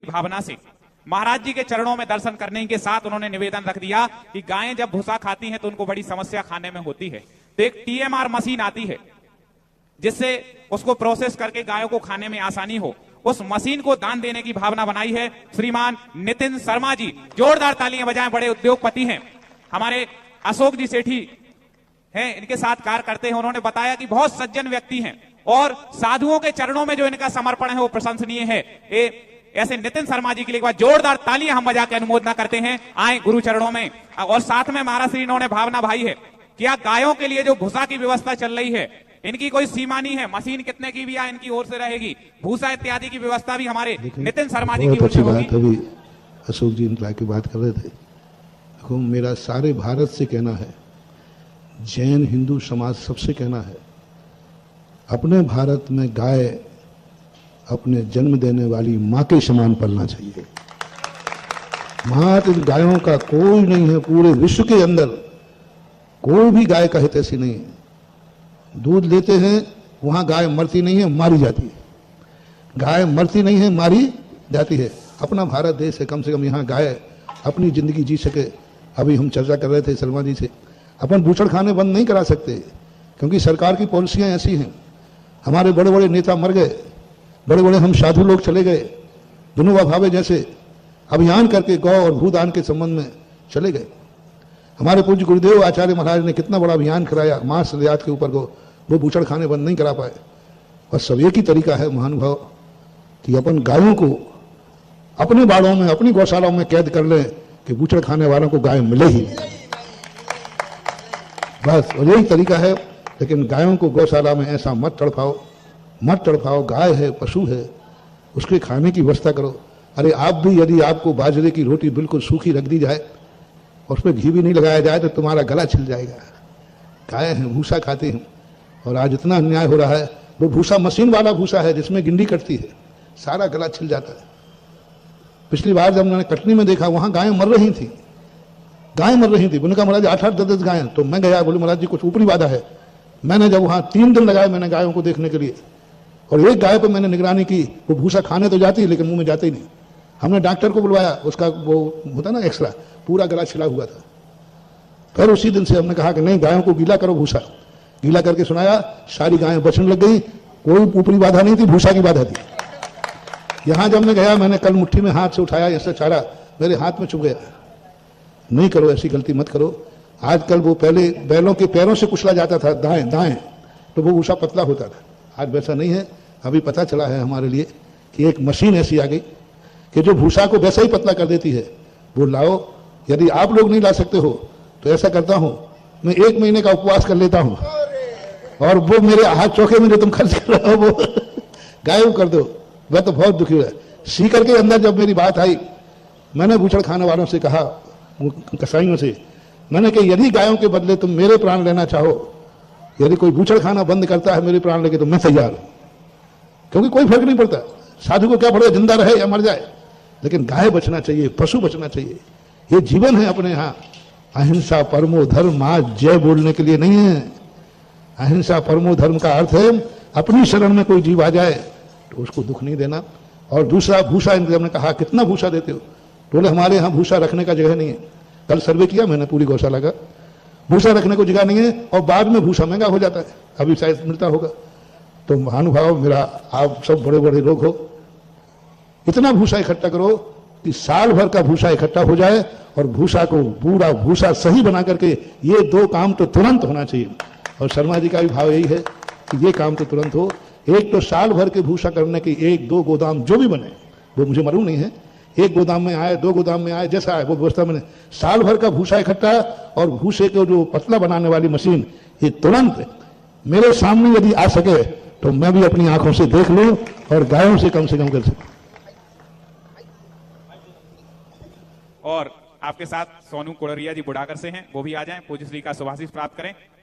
भावना से महाराज जी के चरणों में दर्शन करने के साथ उन्होंने निवेदन रख दिया कि गायें जब भूसा खाती हैं तो उनको बड़ी समस्या खाने में होती है, तो एक TMR मशीन आती है जिससे उसको प्रोसेस करके गायों को खाने में आसानी हो। उस मशीन को दान देने की भावना बनाई है श्रीमान नितिन शर्मा जी। जोरदार तालियां बजाएं। बड़े उद्योगपति हैं, हमारे अशोक जी सेठी हैं, इनके साथ कार्य करते हैं। उन्होंने बताया कि बहुत सज्जन व्यक्ति हैं और साधुओं के चरणों में जो इनका समर्पण है वो प्रशंसनीय है। ऐसे नितिन शर्मा जी के लिए एक बार जोरदार तालियां हम बजा के अनुमोदना करते हैं। आए गुरु चरणों में। और साथ में महाराज श्री इन्होंने भावना भाई है कि गायों के लिए जो भूसा की व्यवस्था चल रही है इनकी कोई सीमा नहीं है, मशीन कितने की भी या इनकी ओर से रहेगी, भूसा इत्यादि की व्यवस्था भी हमारे नितिन शर्मा जी की ओर से होगी। अभी अशोक जी इंतला की बात कर रहे थे। देखो, मेरा सारे भारत से कहना है, जैन हिंदू समाज सबसे कहना है, अपने भारत में गाय अपने जन्म देने वाली मां के समान पलना चाहिए। मात्र गायों का कोई नहीं है, पूरे विश्व के अंदर कोई भी गाय का हित ऐसी नहीं है। दूध लेते हैं वहां गाय मरती नहीं है, मारी जाती है। गाय मरती नहीं है, मारी जाती है। अपना भारत देश है, कम से कम यहाँ गाय अपनी जिंदगी जी सके। अभी हम चर्चा कर रहे थे शर्मा जी से, अपन बूचड़ खाने बंद नहीं करा सकते क्योंकि सरकार की पॉलिसियां ऐसी हैं। हमारे बड़े बड़े नेता मर गए, बड़े बड़े हम साधु लोग चले गए, विनोबा भावे जैसे अभियान करके गौ और भूदान के संबंध में चले गए। हमारे पूज्य गुरुदेव आचार्य महाराज ने कितना बड़ा अभियान कराया मांस निर्यात के ऊपर को, वो बूचड़ खाने बंद नहीं करा पाए। बस सब एक ही तरीका है महानुभाव कि अपन गायों को अपने बाड़ों में, अपनी गौशालाओं में कैद कर लें कि बूचड़ खाने वालों को गाय मिले ही। बस और यही तरीका है। लेकिन गायों को गौशाला में ऐसा मत तड़पाओ, मत तड़पाओ। गाय है, पशु है, उसके खाने की व्यवस्था करो। अरे आप भी, यदि आपको बाजरे की रोटी बिल्कुल सूखी रख दी जाए और उस पर घी भी नहीं लगाया जाए तो तुम्हारा गला छिल जाएगा। गाय है, भूसा खाती हैं। और आज इतना अन्याय हो रहा है, वो भूसा मशीन वाला भूसा है जिसमें गिंडी कटती है, सारा गला छिल जाता है। पिछली बार जब मैंने कटनी में देखा, वहां गायें मर रही थी, गायें मर रही थी। उन्होंने कहा महाराज 8-8 10-10 गायें। तो मैं गया, बोले महाराज जी कुछ ऊपरी बाधा है। मैंने जब वहां 3 दिन लगाए मैंने गायों को देखने के लिए, और एक गाय पर मैंने निगरानी की, वो भूसा खाने तो जाती है लेकिन मुंह में जाते ही नहीं। हमने डॉक्टर को बुलवाया, उसका वो होता ना एक्सरा, पूरा गला छिला हुआ था। फिर उसी दिन से हमने कहा कि नहीं, गायों को गीला करो, भूसा गीला करके सुनाया, सारी गायें बचने लग गई। कोई ऊपरी बाधा नहीं थी, भूसा की बाधा थी। यहां जब मैं गया, मैंने कल मुट्ठी में हाथ से उठाया, ऐसा चारा मेरे हाथ में चुभ गया। नहीं करो, ऐसी गलती मत करो। आजकल वो पहले बैलों के पैरों से कुचला जाता था दाएं दाएं, तो वो भूसा पतला होता था। आज वैसा नहीं है। अभी पता चला है हमारे लिए कि एक मशीन ऐसी आ गई कि जो भूसा को वैसा ही पतला कर देती है। वो लाओ। यदि आप लोग नहीं ला सकते हो तो ऐसा करता हूं, मैं 1 महीने का उपवास कर लेता हूं और वो मेरे हाथ चौके में जो तुम खर्च कर रहे हो वो गायब कर दो। मैं तो बहुत दुखी हुआ। सीकर के अंदर जब मेरी बात आई, मैंने बूचड़ खाने वालों से कहा, कसाईयों से, मैंने कहा यदि गायों के बदले तुम मेरे प्राण लेना चाहो, यदि कोई बूचड़ खाना बंद करता है मेरे प्राण लेके, तो मैं तैयार हूं। क्योंकि कोई फर्क नहीं पड़ता, साधु को क्या पड़ेगा, जिंदा रहे या मर जाए, लेकिन गाय बचना चाहिए, पशु बचना चाहिए। ये जीवन है अपने यहाँ। अहिंसा परमो धर्म आज जय बोलने के लिए नहीं है। अहिंसा परमो धर्म का अर्थ है अपनी शरण में कोई जीव आ जाए तो उसको दुख नहीं देना। और दूसरा, भूसा, हमने कहा कितना भूसा देते हो, बोले हमारे यहाँ भूसा रखने का जगह नहीं है। कल सर्वे किया मैंने पूरी गौशाला का, भूसा रखने को जगह नहीं है और बाद में भूसा महंगा हो जाता है, अभी शायद मिलता होगा। तो महानुभाव, मेरा आप सब बड़े बड़े लोग हो, इतना भूसा इकट्ठा करो कि साल भर का भूसा इकट्ठा हो जाए और भूसा को पूरा भूसा सही बना करके, ये 2 काम तो तुरंत होना चाहिए। और शर्मा जी का भी भाव यही है कि ये काम तो तुरंत हो। एक तो साल भर के भूसा करने की 1-2 गोदाम जो भी बने, वो मुझे मालूम नहीं है, 1 गोदाम में आए, 2 गोदाम में आए, जैसा आए वो व्यवस्था मैंने। साल भर का भूसा इकट्ठा और भूसे को जो पतला बनाने वाली मशीन, ये तुरंत मेरे सामने यदि आ सके तो मैं भी अपनी आंखों से देख लूं और गायों से कम कर सकूं। और आपके साथ सोनू कोड़रिया जी बुढ़ागर से हैं, वो भी आ जाएं, पूज्य श्री का सुभाषित प्राप्त करें।